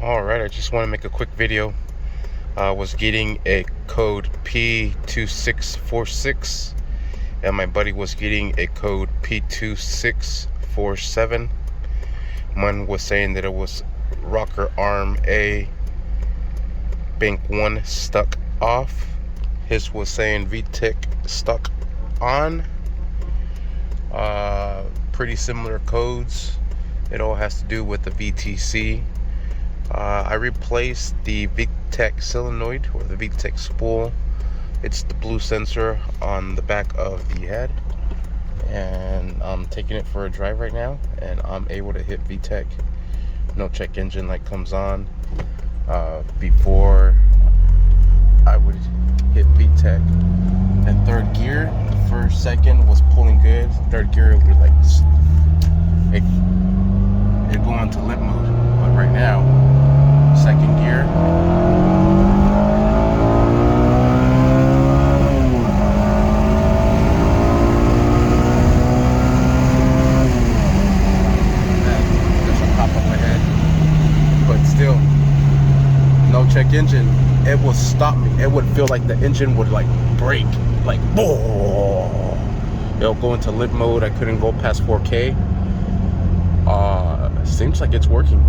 Alright, I just want to make a quick video. I was getting a code P2646 and my buddy was getting a code P2647. One was saying that it was rocker arm A bank 1 stuck off. His was saying Vtec stuck on. Pretty similar codes. It all has to do with the VTC. I replaced the Vtec solenoid or the Vtec spool. It's the blue sensor on the back of the head, and I'm taking it for a drive right now, and I'm able to hit Vtec. No check engine light comes on. Before I would hit Vtec in third gear, the first second was pulling good. Third gear would like it go into limp mode, but right now second gear, this will pop up ahead, but still no check engine. It will stop me. It would feel like the engine would like break, like boom. It'll go into limp mode. I couldn't go past 4K. Seems like it's working.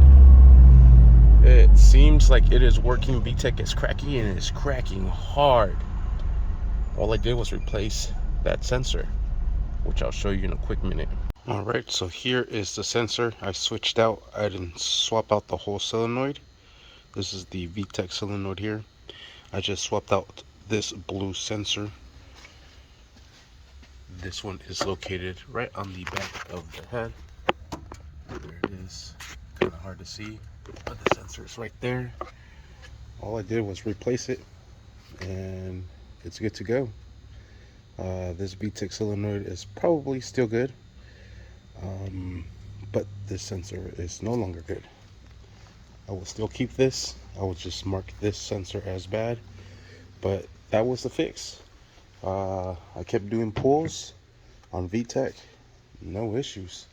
It seems like it is working. Vtec is cracking, and it's cracking hard. All I did was replace that sensor, which I'll show you in a quick minute. Alright, so here is the sensor I switched out. I didn't swap out the whole solenoid. This is the Vtec solenoid here. I just swapped out this blue sensor. This one is located right on the back of the head. There it is. Kind of hard to see, but the sensor is right there. All I did was replace it, and it's good to go. This Vtec solenoid is probably still good, but this sensor is no longer good. I will still keep this. I will just mark this sensor as bad, but that was the fix. I kept doing pulls on Vtec, no issues.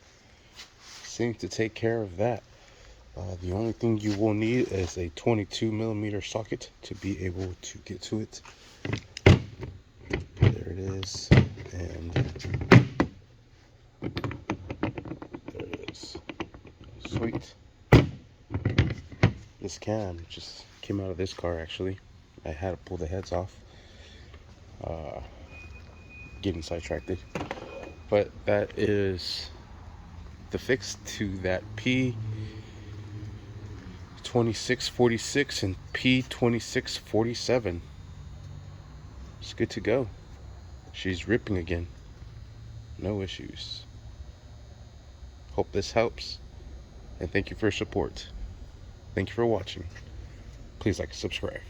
Seemed to take care of that. The only thing you will need is a 22mm socket to be able to get to it. There it is, and there it is. Sweet. This cam just came out of this car actually. I had to pull the heads off. Getting sidetracked. But that is the fix to that P2646 and P2647. It's good to go. She's ripping again. No issues. Hope this helps, and thank you for your support. Thank you for watching. Please like and subscribe.